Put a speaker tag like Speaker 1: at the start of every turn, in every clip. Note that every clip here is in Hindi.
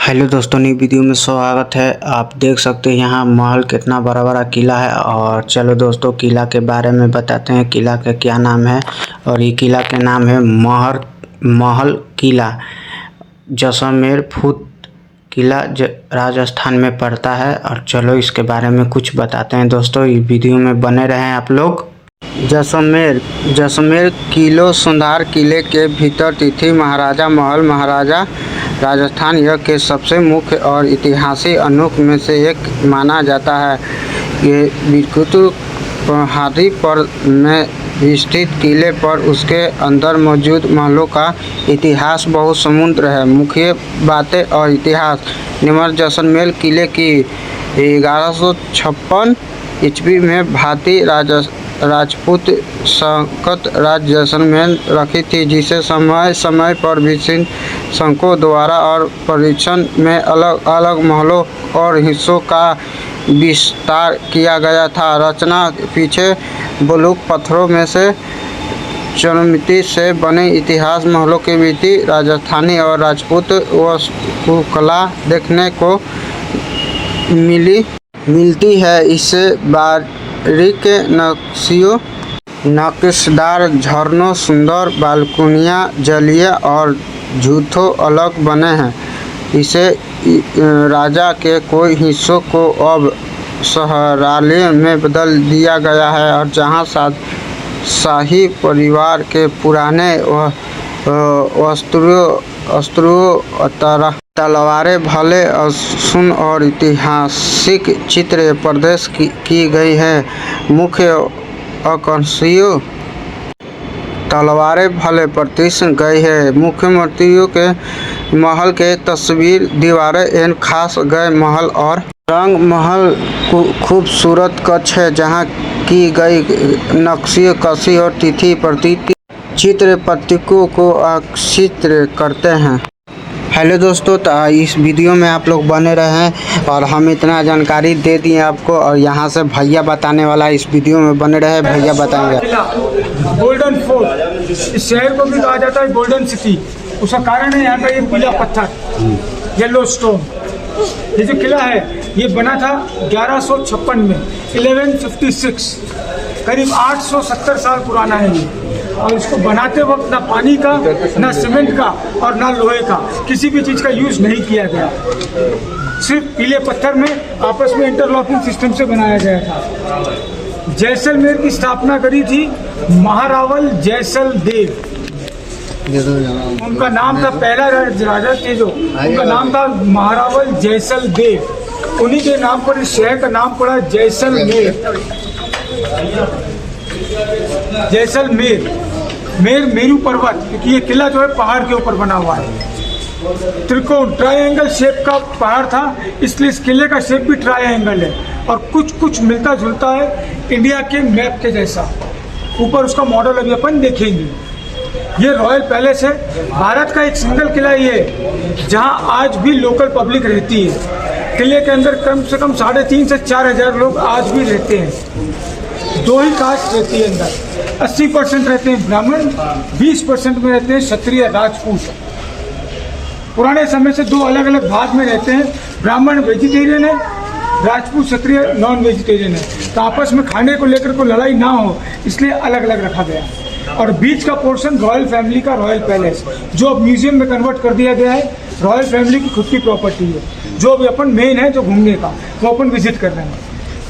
Speaker 1: हेलो दोस्तों, नई वीडियो में स्वागत है। आप देख सकते हैं यहाँ महल कितना बड़ा बड़ा किला है। और चलो दोस्तों, किला के बारे में बताते हैं। किला का क्या नाम है, और ये किला के नाम है महल किला जैसलमेर फूट किला राजस्थान में पड़ता है। और चलो इसके बारे में कुछ बताते हैं दोस्तों, इस वीडियो में बने रहें आप लोग। जैसलमेर किलो सुंदर किले के भीतर तिथि महाराजा महल महाराजा राजस्थान यह के सबसे मुख्य और ऐतिहासिक अनोख में से एक माना जाता है। ये बिरकुतु पहाड़ी पर में स्थित किले पर उसके अंदर मौजूद महलों का इतिहास बहुत समुद्र है। मुख्य बातें और इतिहास निम्न जैसलमेर किले की 1156 ईस्वी में भारतीय राजपूत संकट राज जैसलमेर रखी थी, जिसे समय समय पर विभिन्न संघों द्वारा और परीक्षण में अलग अलग महलों और हिस्सों का विस्तार किया गया था। रचना पीछे ब्लूक पत्थरों में से चुनमिट्टी से बने इतिहास महलों की विधि राजस्थानी और राजपूत वास्तुकला देखने को मिलती है। इससे बारीक नक्शेदार झरनों, सुंदर बालकनियाँ, जलीय और झूठों अलग बने हैं। इसे राजा के कोई हिस्सों को अब संग्रहालय में बदल दिया गया है, और जहाँ शाही परिवार के पुराने वस्त्रों तलवारें, भले सुन और ऐतिहासिक चित्र प्रदर्शित की गई है। मुख्य आकर्षण तलवारें भले प्रदर्शित गई है। मुख्य मूर्तियों के महल के तस्वीर दीवारें एन खास गए महल और रंग महल खूबसूरत कक्ष है, जहाँ की गई नक्शे कशी और तिथि प्रतीक चित्र प्रतीकों को आकर्षित करते हैं। हेलो दोस्तों, तो इस वीडियो में आप लोग बने रहें और हम इतना जानकारी दे दिए आपको। और यहाँ से भैया बताने वाला, इस वीडियो में बने रहे, भैया बताएंगे।
Speaker 2: गोल्डन फोर्ट, इस शहर को भी कहा जाता है गोल्डन सिटी। उसका कारण है यहाँ का ये पीला पत्थर, येलो स्टोन। ये जो किला है ये बना था 1156 में, 1156, करीब 870 साल पुराना है ये। और इसको बनाते वक्त ना पानी का, ना सीमेंट का और ना लोहे का, किसी भी चीज़ का यूज़ नहीं किया गया। सिर्फ पीले पत्थर में आपस में इंटरलॉकिंग सिस्टम से बनाया गया था। जैसलमेर की स्थापना करी थी महारावल जैसल देव। उनका नाम था, पहला राजा थे जो, उनका नाम था महारावल जैसल देव। उन्हीं के नाम पर इस शहर का नाम पड़ा जैसलमेर। जैसलमेर मेरू पर्वत, क्योंकि ये किला जो है पहाड़ के ऊपर बना हुआ है। त्रिकोण ट्रायंगल शेप का पहाड़ था, इसलिए इस किले का शेप भी ट्रायंगल है। और कुछ कुछ मिलता जुलता है इंडिया के मैप के जैसा। ऊपर उसका मॉडल अभी अपन देखेंगे। ये रॉयल पैलेस है, भारत का एक सिंगल किला ये, जहां आज भी लोकल पब्लिक रहती है। किले के अंदर कम से कम 3,500 से 4,000 लोग आज भी रहते हैं। 2 ही कास्ट रहती है अंदर। 80% रहते हैं ब्राह्मण, 20% में रहते हैं क्षत्रिय राजपूत। पुराने समय से 2 अलग अलग भाग में रहते हैं। ब्राह्मण वेजिटेरियन है, राजपूत क्षत्रिय नॉन वेजिटेरियन है। तो आपस में खाने को लेकर कोई लड़ाई ना हो, इसलिए अलग अलग रखा गया। और बीच का पोर्शन रॉयल फैमिली का रॉयल पैलेस, जो अब म्यूजियम में कन्वर्ट कर दिया गया है। रॉयल फैमिली की खुद की प्रॉपर्टी है, जो अभी अपन मेन है जो घूमने का, वो अपन विजिट कर रहे हैं।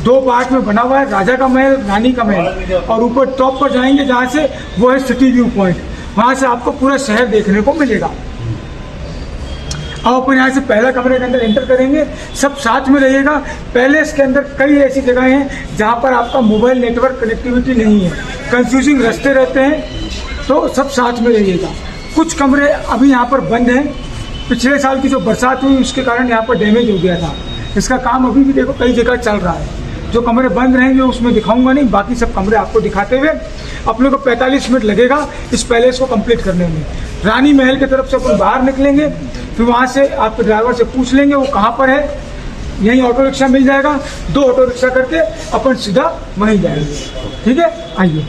Speaker 2: 2 पार्ट में बना हुआ है, राजा का महल, रानी का महल। और ऊपर टॉप पर जाएंगे जहाँ से, वो है सिटी व्यू पॉइंट। वहाँ से आपको पूरा शहर देखने को मिलेगा। अब अपन यहाँ से पहला कमरे के अंदर एंटर करेंगे, सब साथ में रहिएगा। पैलेस के अंदर कई ऐसी जगह हैं जहाँ पर आपका मोबाइल नेटवर्क कनेक्टिविटी नहीं है, कंफ्यूजिंग रास्ते रहते हैं, तो सब साथ में रहिएगा। कुछ कमरे अभी यहाँ पर बंद हैं। पिछले साल की जो बरसात हुई उसके कारण यहाँ पर डैमेज हो गया था। इसका काम अभी भी देखो कई जगह चल रहा है। जो कमरे बंद रहेंगे उसमें दिखाऊंगा नहीं, बाकी सब कमरे आपको दिखाते हुए अपने को 45 मिनट लगेगा इस पैलेस को कंप्लीट करने में। रानी महल की तरफ से अपन बाहर निकलेंगे, फिर वहाँ से आपके ड्राइवर से पूछ लेंगे वो कहाँ पर है। यहीं ऑटो रिक्शा मिल जाएगा, 2 ऑटो रिक्शा करके अपन सीधा वहीं जाएंगे। ठीक है, आइए।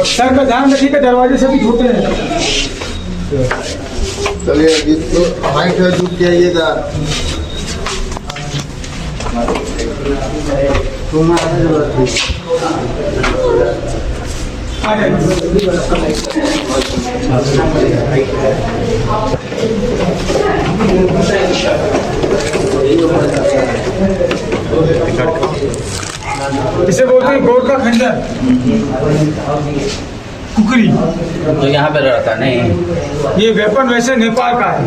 Speaker 2: सर का ध्यान रखिए कि दरवाजे से भी छोटे हैं।
Speaker 3: चलिए अभी तो हाइट है झुक जाइएगा।
Speaker 2: आ जाइए। इसे बोलते हैं गोर का खंजर, कुकरी।
Speaker 4: तो यहाँ पे रहता नहीं।
Speaker 2: ये वेपन वैसे नेपाल का है।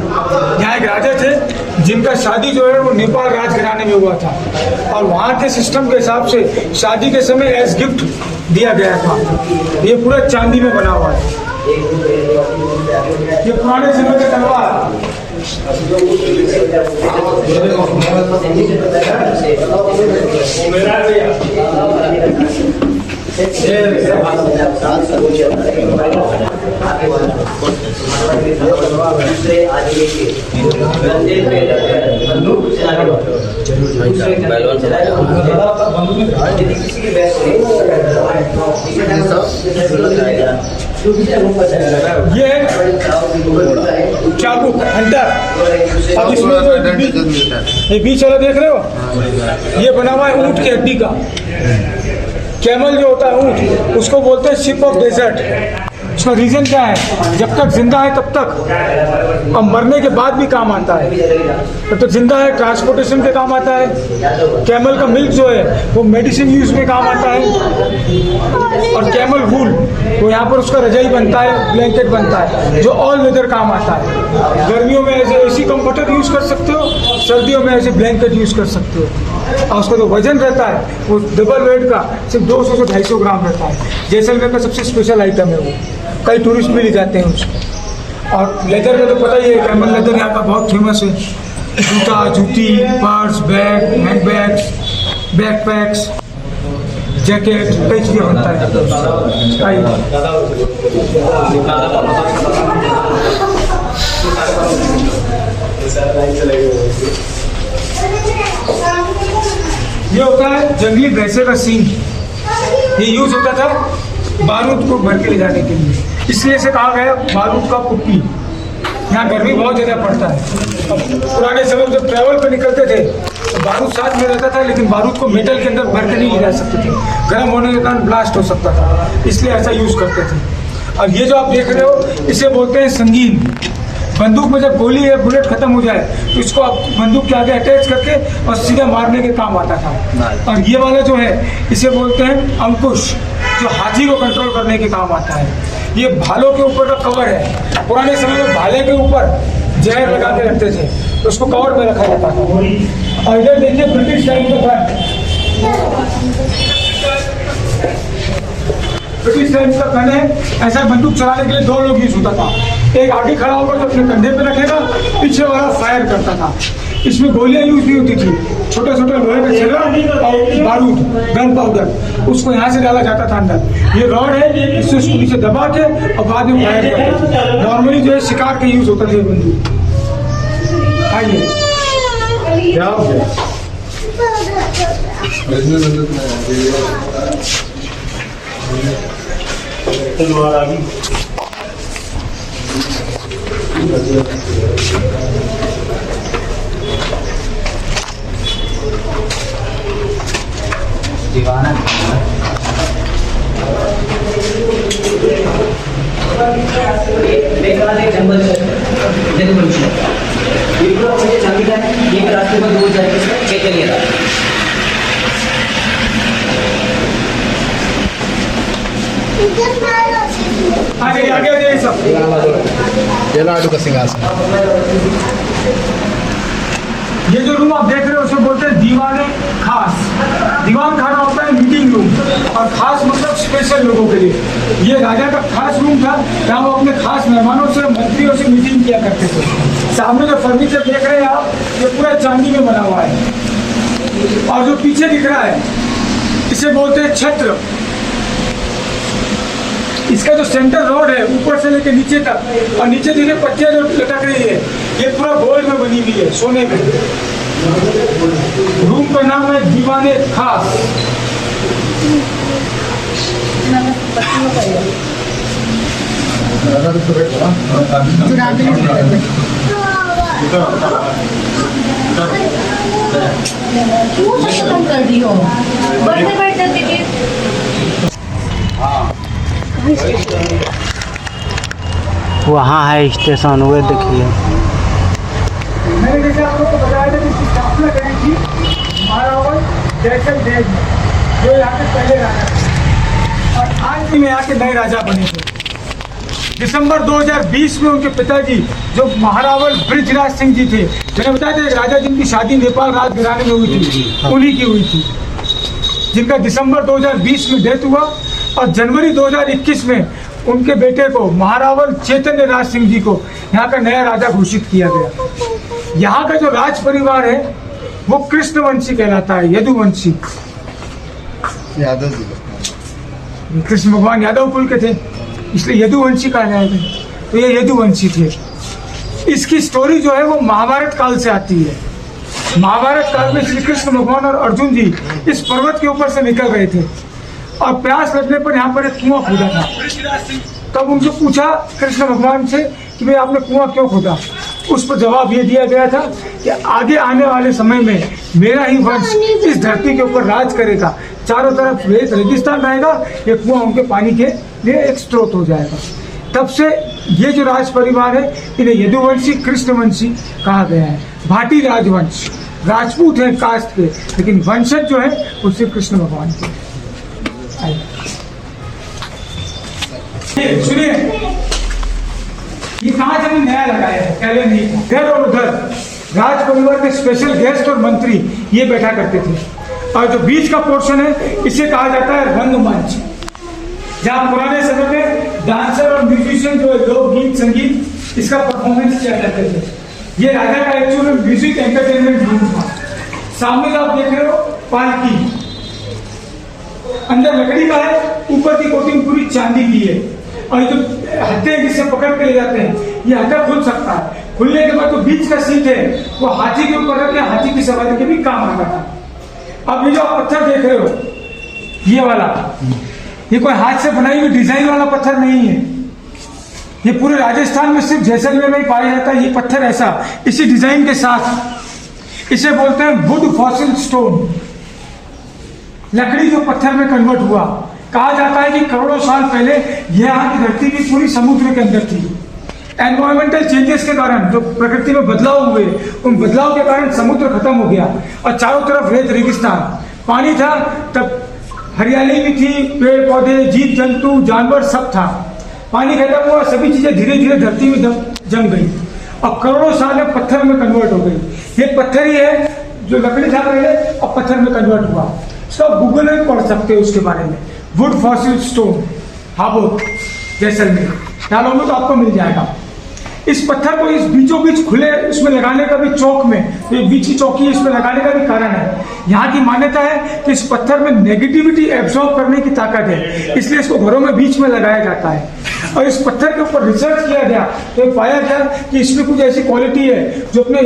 Speaker 2: यहाँ एक राजा थे जिनका शादी जो है वो नेपाल राजघराने में हुआ था, और वहाँ के सिस्टम के हिसाब से शादी के समय एज गिफ्ट दिया गया था। ये पूरा चांदी में बना हुआ है। ये पुराने समय का तलवार। ये चाबुक हंटर। अब इसमें जो ये बीच वाला देख रहे हो, ये बना हुआ है ऊँट की हड्डी का। कैमल जो होता है ऊँट, उसको बोलते हैं शिप ऑफ डेजर्ट। उसका रीज़न क्या है, जब तक जिंदा है तब तक, और मरने के बाद भी काम आता है। जब तक जिंदा है ट्रांसपोर्टेशन के काम आता है। कैमल का मिल्क जो है वो मेडिसिन यूज में काम आता है। और कैमल वूल वो यहाँ पर उसका रजाई बनता है, ब्लैंकेट बनता है, जो ऑल वेदर काम आता है। गर्मियों में ऐसे एसी कंफर्टर यूज़ कर सकते हो, सर्दियों में ऐसे ब्लैंकेट यूज़ कर सकते हो। और उसका जो वजन रहता है वो डबल वेट का सिर्फ 200 से 250 ग्राम रहता है। जैसलमेर का सबसे स्पेशल आइटम है वो। कई टूरिस्ट भी ले जाते हैं उसको। और लेदर का तो पता ही है, कैमल लेदर यहाँ का बहुत फेमस है। जूता, जूती, purse, bag, hand bags, backpacks, jacket, कई चीज़ें बनता है। ये होता है जंगली भैंसे का सींग। ये यूज होता था बारूद को भर के ले जाने के लिए, इसलिए इसे कहा गया बारूद का कुप्पी। यहाँ गर्मी बहुत ज़्यादा पड़ता है। अब पुराने समय में जब ट्रैवल पर निकलते थे तो बारूद साथ में रहता था, लेकिन बारूद को मेटल के अंदर भर के नहीं ले जा सकते थे, गर्म होने के कारण ब्लास्ट हो सकता था, इसलिए ऐसा यूज़ करते थे। और ये जो आप देख रहे हो इसे बोलते हैं संगीन। बंदूक में जब गोली या बुलेट खत्म हो जाए तो इसको आप बंदूक के आगे अटैच करके और सीधा मारने के काम आता था। और ये वाला जो है इसे बोलते हैं अंकुश, जो हाथी को कंट्रोल करने के काम आता है। ये भालों के ऊपर का कवर है। पुराने समय में भाले के ऊपर जहर लगा के रखते थे तो उसको कवर में रखा जाता था। और इधर देखिए ब्रिटिश टाइम का गन। ब्रिटिश टाइम का गन है। ऐसा बंदूक चलाने के लिए 2 लोग यूज होता था। एक आगे खड़ा होकर जो अपने कंधे पे रखेगा, पीछे वाला फायर करता था। इसमें गोलियां यूज नहीं होती थी, छोटे छोटे लोहे का छर्रा और बारूद, गन पाउडर, उसको यहाँ से डाला जाता था अंदर। ये रॉड है, इससे उसको नीचे दबा के और बाद में फायर करते थे। नॉर्मली जो है शिकार के यूज होता था बंदूक। आइए
Speaker 4: दीवाना जंगल ये रास्ते पर दूर जाके चलिएगा।
Speaker 2: आगे आगे सब
Speaker 3: ये लाडू का सिंहासन।
Speaker 2: ये जो रूम आप देख रहे हो उसे बोलते हैं दीवाने खास। दीवान खाना होता है मीटिंग रूम, और खास मतलब स्पेशल लोगों के लिए। ये राजा का खास रूम था जहाँ वो अपने खास मेहमानों से, मंत्रियों से मीटिंग किया करते थे। सामने जो फर्नीचर देख रहे हैं आप, ये पूरा चांदी में बना हुआ है। और जो पीछे दिख रहा है इसे बोलते हैं छत्र। इसका जो सेंटर रोड है ऊपर से लेकर नीचे तक, और नीचे देखिए पट्टियाँ जो लटक रही है, ये पूरा गोल्ड में बनी हुई है, सोने में। रूम का नाम है दीवाने खास।
Speaker 5: कम कर दी हो, बढ़ते बढ़ते देखिए।
Speaker 1: वहाँ है स्टेशन, वो देखिए।
Speaker 2: मैंने जैसे आप लोग को बताया था कि इसकी स्थापना करी थी महारावल जैसलमेर में, जो यहाँ के पहले राजा थे, और आज भी यहाँ के नए राजा बने थे। दिसंबर 2020 में उनके पिताजी जो महारावल बृजराज सिंह जी थे, मैंने बताया था एक राजा जिनकी शादी नेपाल राज घराने में हुई थी, उन्हीं की हुई थी, जिनका दिसंबर 2020 में डेथ हुआ। और जनवरी 2021 में उनके बेटे को महारावल चैतन्य राज सिंह जी को यहाँ का नया राजा घोषित किया गया। यहाँ का जो राज परिवार है वो कृष्णवंशी कहलाता है, यदुवंशी।
Speaker 3: यादव जी
Speaker 2: कृष्ण भगवान यादव कुल के थे, इसलिए यदुवंशी कहा जाएगा। तो ये यदुवंशी थे। इसकी स्टोरी जो है वो महाभारत काल से आती है। महाभारत काल में श्री कृष्ण भगवान और अर्जुन जी इस पर्वत के ऊपर से निकल रहे थे और प्यास लगने पर यहाँ पर एक कुआं खोदा था। तब उनसे पूछा कृष्ण भगवान से कि भाई आपने कुआं क्यों खोदा। उस पर जवाब ये दिया गया था कि आगे आने वाले समय में मेरा ही वंश इस धरती के ऊपर राज करेगा, चारों तरफ रेत रेगिस्तान रहेगा, ये कुआं उनके पानी के लिए एक स्रोत हो जाएगा। तब से ये जो राज परिवार है इन्हें यदुवंशी कृष्णवंशी कहा गया है। भाटी राजवंश, राजपूत हैं कास्ट के, लेकिन वंशज जो है वो श्री कृष्ण भगवान के। सुनिए, ये कांच हमने नया लगाया है, पहले नहीं था। इधर और उधर राज परिवार के स्पेशल गेस्ट और मंत्री ये बैठा करते थे। और जो बीच का पोर्शन है इसे कहा जाता है रंगमंच, जहाँ पुराने समय में डांसर और म्यूजिशियन जो लोकगीत संगीत इसका परफॉर्मेंस किया करते थे। ये राजा का एक्चुअल म्यूजिक एंटरटेनमेंट रूम था। सामने आप देख रहे हो पालकी, अंदर लकड़ी का है, ऊपर की कोटिंग पूरी चांदी की है। और जो हत्थे जिससे पकड़ के ले जाते हैं, ये हत्था खुल सकता है। खुलने के बाद जो बीच का सीट है वो हाथी के ऊपर रख के हाथी की सवारी के भी काम आता था। अब ये जो आप पत्थर देख रहे हो, ये वाला, ये कोई हाथ से बनाई हुई डिजाइन वाला पत्थर नहीं है। ये पूरे राजस्थान में सिर्फ जैसलमेर में ही पाया जाता है। ये पत्थर ऐसा इसी डिजाइन के साथ, इसे बोलते हैं वुड फॉसिल स्टोन, लकड़ी जो पत्थर में कन्वर्ट हुआ। कहा जाता है कि करोड़ों साल पहले यहाँ की धरती भी पूरी समुद्र के अंदर थी। एनवायरमेंटल चेंजेस के कारण जो प्रकृति में बदलाव हुए, उन बदलाव के कारण समुद्र खत्म हो गया और चारों तरफ रेत रेगिस्तान, पानी था। तब हरियाली भी थी, पेड़ पौधे, जीव जंतु, जानवर सब था। पानी खत्म हुआ, सभी चीजें धीरे धीरे धरती में जम गई और करोड़ों साल में पत्थर में कन्वर्ट हो गई। ये पत्थर ही है जो लकड़ी था पहले और पत्थर में कन्वर्ट हुआ। सब गूगल में पढ़ सकते हो उसके बारे में। वुड फॉसिल स्टोन, हाबोर, जैसलमेर डालोगे तो आपको मिल जाएगा। इस पत्थर को इस बीचों बीच खुले उसमें लगाने का भी, चौक में तो ये बीच की चौकी इसमें लगाने का भी कारण है। यहाँ की मान्यता है कि इस पत्थर में नेगेटिविटी एब्जॉर्ब करने की ताकत है, इसलिए इसको घरों में बीच में लगाया जाता है। और इस पत्थर के ऊपर रिसर्च किया गया तो पाया गया कि इसमें कुछ ऐसी क्वालिटी है जो अपने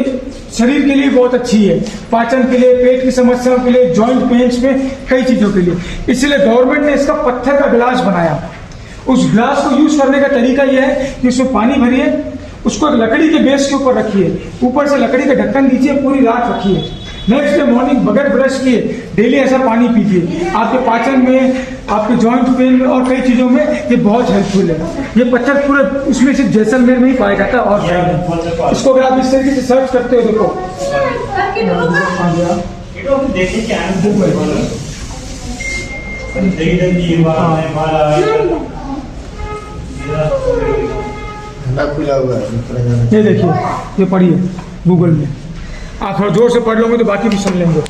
Speaker 2: शरीर के लिए बहुत अच्छी है, पाचन के लिए, पेट की समस्याओं के लिए, जॉइंट पेन्स में, कई चीजों के लिए। इसलिए गवर्नमेंट ने इसका पत्थर का गिलास बनाया। उस गिलास को यूज करने का तरीका यह है कि उसमें पानी भरिए, उसको एक लकड़ी के बेस के ऊपर रखिए, ऊपर से लकड़ी का ढक्कन दीजिए, पूरी रात रखिए। नेक्स्ट डे मॉर्निंग बगैर ब्रश किए डेली ऐसा पानी पीजिए। आपके पाचन में, आपके जॉइंट पेन में और कई चीज़ों में ये बहुत हेल्पफुल है। ये पत्थर पूरे उसमें सिर्फ जैसलमेर में ही पाया जाता है और नहीं। इसको अगर आप इस तरीके से सर्च करते हो, देखो
Speaker 3: खुला हुआ है।
Speaker 2: ये देखिए, ये पढ़िए गूगल में। आप थोड़ा जोर से पढ़ लोगे तो बाकी भी सुन लेंगे।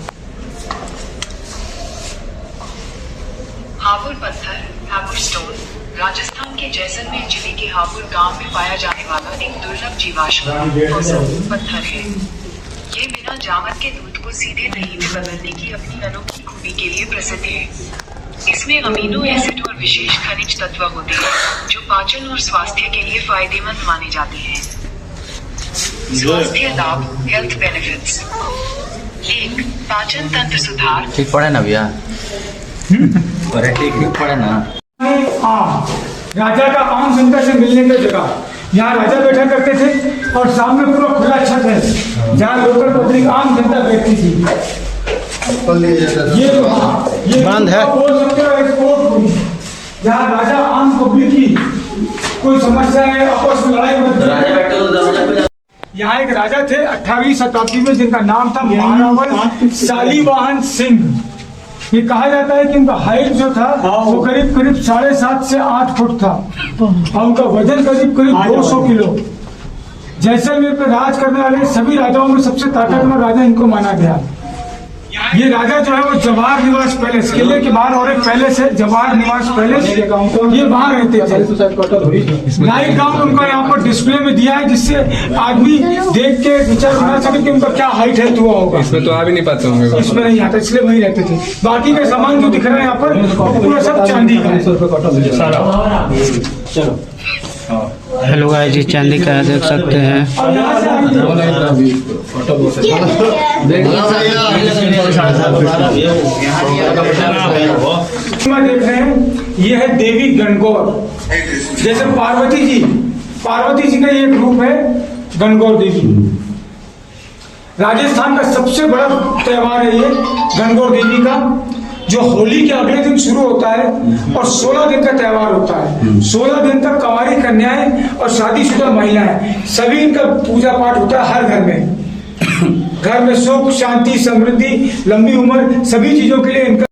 Speaker 6: हापुड़ पत्थर, हापुड़ स्टोन, राजस्थान के जैसलमेर जिले के हापुड़ गांव में पाया जाने वाला एक दुर्लभ जीवाश्म फॉसिल पत्थर है। ये बिना जामन के दूध को सीधे दही में बदलने की अपनी अनोखी खूबी के लिए प्रसिद्ध है। इसमें अमीनो एसिड और विशेष खनिज तत्व होते हैं जो पाचन और स्वास्थ्य के लिए फायदेमंद माने जाते हैं। स्वास्थ्य लाभ हेल्थ बेनिफिट्स। 1. पाचन तंत्र सुधार।
Speaker 4: ठीक पड़े ना भैया? अरे ठीक पड़े ना।
Speaker 2: आम, राजा का आम जनता से मिलने की जगह, यहाँ राजा बैठा करते थे और सामने पूरा खुला छत है जहाँ लोकल पब्लिक आम जनता बैठती थी। ये
Speaker 1: बंद है।
Speaker 2: बोल सकते हो एक्सपोर्ट हुई, जहाँ राजा आम पब्लिक की कोई समस्या है, आपस में लड़ाई होती है। यहाँ एक राजा थे 18वीं शताब्दी में जिनका नाम था महारावल शालीवाहन सिंह। ये कहा जाता है कि उनका हाइट जो था वो करीब 7.5 से 8 फुट था और उनका वजन करीब 200 किलो। जैसलमेर पर राज करने वाले सभी राजाओं में सबसे ताकतवर राजा इनको माना गया। ये राजा जो है वो जवाहर निवास पैलेस, किले के बाहर और एक पैलेस है जवाहर निवास पैलेस, ये वहाँ रहते थे। लाइट गाउन उनका यहाँ पर डिस्प्ले में दिया है जिससे आदमी देख के विचार बना सके कि उनका क्या हाइट है हुआ होगा।
Speaker 7: इसमें तो आ भी नहीं पाते होंगे।
Speaker 2: इसमें नहीं आता, इसलिए वही रहते थे। बाकी के सामान जो दिख रहा है यहाँ पर पूरा सब चांदी का है।
Speaker 1: हेलो गाइस जी, चांदी का देख सकते हैं।
Speaker 2: और यहाँ से देख रहे हैं ये है देवी गणगौर। जैसे पार्वती जी का ये एक रूप है गणगौर देवी। राजस्थान का सबसे बड़ा त्योहार है ये गणगौर देवी का, जो होली के अगले दिन शुरू होता है और 16 दिन का त्योहार होता है। 16 दिन तक कंवारी कन्याएं और शादीशुदा महिलाएं सभी इनका पूजा पाठ होता है हर घर में। घर में सुख शांति समृद्धि लंबी उम्र सभी चीजों के लिए इनका।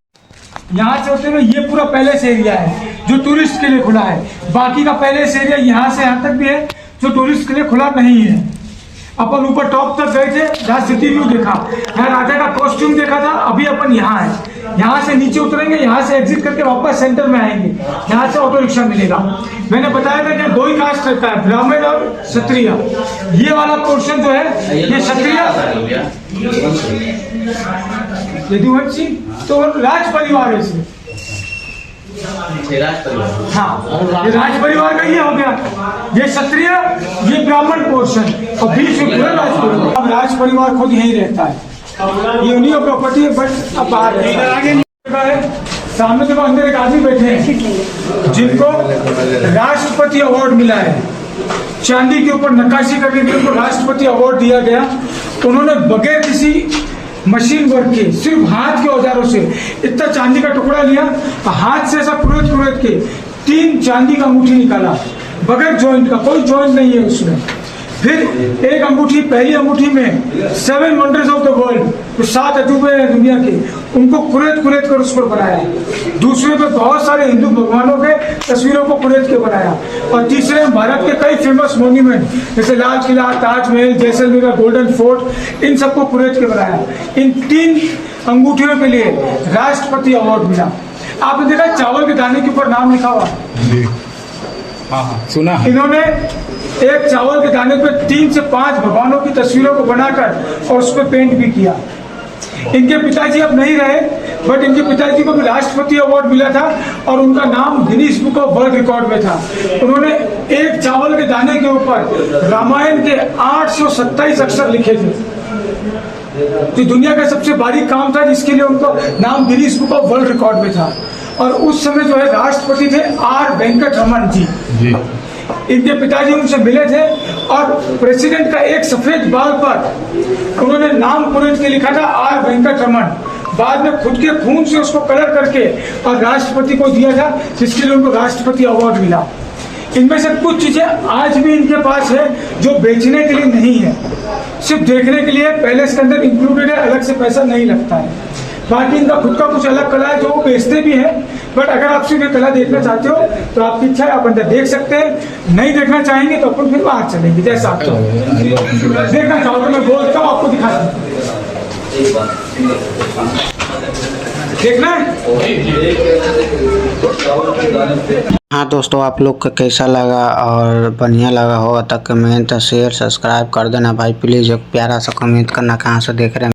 Speaker 2: यहाँ से होते हुए ये पूरा पैलेस एरिया है जो टूरिस्ट के लिए खुला है। बाकी का पैलेस एरिया यहाँ से यहाँ तक भी है जो टूरिस्ट के लिए खुला नहीं है। अपन ऊपर टॉप तक गए थे जहाँ सिटी व्यू देखा, यहाँ राजा का कॉस्ट्यूम देखा था। अभी अपन यहाँ है, यहाँ से नीचे उतरेंगे, यहाँ से एग्जिट करके वापस सेंटर में आएंगे, यहाँ से ऑटो रिक्शा मिलेगा। मैंने बताया था कि 2 ही कास्ट रहता है, ब्राह्मण और क्षत्रिय। ये वाला पोर्शन जो है ये क्षत्रिय यदुवंशी तो राज परिवार है इसमें। हाँ, ये राज परिवार का ये हो गया, ये क्षत्रिय ये ब्राह्मण पोर्शन और बीच में पूरा राज परिवार। अब राज परिवार खुद यही रहता है, ये उन्हीं का प्रॉपर्टी है। बट अब बाहर है सामने देखो, अंदर एक आदमी बैठे हैं जिनको राष्ट्रपति अवार्ड मिला है। चांदी के ऊपर नक्काशी करने के लिए उनको राष्ट्रपति अवार्ड दिया गया। उन्होंने बगैर किसी मशीन वर्क के सिर्फ हाथ के औजारों से इतना चांदी का टुकड़ा लिया, हाथ से ऐसा कुरेद के 3 चांदी का अंगूठी निकाला बगैर जॉइंट का, कोई जॉइंट नहीं है उसमें। फिर एक अंगूठी, पहली अंगूठी में 7 वंडर्स ऑफ द वर्ल्ड, तो 7 अजूबे हैं दुनिया के, उनको कुरेद कर उस पर बनाया। दूसरे पे बहुत सारे हिंदू भगवानों के तस्वीरों को कुरेद के बनाया। और तीसरे में भारत के कई फेमस मॉन्यूमेंट जैसे लाल किला, ताजमहल, जैसलमेर का गोल्डन फोर्ट, इन सबको कुरेद के बनाया। इन 3 अंगूठियों के लिए राष्ट्रपति अवार्ड मिला। आपने देखा चावल के दाने के ऊपर नाम लिखा हुआ,
Speaker 7: हाँ सुना।
Speaker 2: इन्होंने एक चावल के दाने पे 3 से 5 भगवानों की तस्वीरों को बनाकर और उस पर पेंट भी किया। इनके पिताजी अब नहीं रहे, बट इनके पिताजी को भी राष्ट्रपति अवार्ड मिला था और उनका नाम Guinness book of world record में था। उन्होंने एक चावल के दाने के ऊपर रामायण के 827 अक्षर लिखे थे। तो दुनिया का सबसे बारीक काम था जिसके लिए उनको नाम Guinness book of world record में था। और उस समय जो है राष्ट्रपति थे आर वेंकट रमन जी। इनके पिताजी उनसे मिले थे और प्रेसिडेंट का एक सफेद बाल पर उन्होंने नाम कुरेद के लिखा था आर वेंकट रमन। बाद में खुद के खून से उसको कलर करके और राष्ट्रपति को दिया था, जिसके लिए उनको राष्ट्रपति अवार्ड मिला। इनमें से कुछ चीजें आज भी इनके पास है जो बेचने के लिए नहीं है, सिर्फ देखने के लिए पैलेस के अंदर इंक्लूडेड है, अलग से पैसा नहीं लगता है। बाकी इनका खुद का कुछ अलग कला है जो वो बेचते भी हैं। बट अगर आप सिर्फ ये कला देखना चाहते हो तो आपकी इच्छा है, आप अंदर देख सकते हैं। नहीं देखना चाहेंगे तो अपन फिर बाहर चलेंगे, जैसा आप देखना चाहोगे मैं बोलता हूँ, आपको दिखा देखना है।
Speaker 1: हाँ दोस्तों, आप लोग को कैसा लगा और बढ़िया लगा हो तो कमेंट शेयर सब्सक्राइब कर देना भाई प्लीज़। एक प्यारा सा कमेंट करना, कहाँ से देख रहे हैं।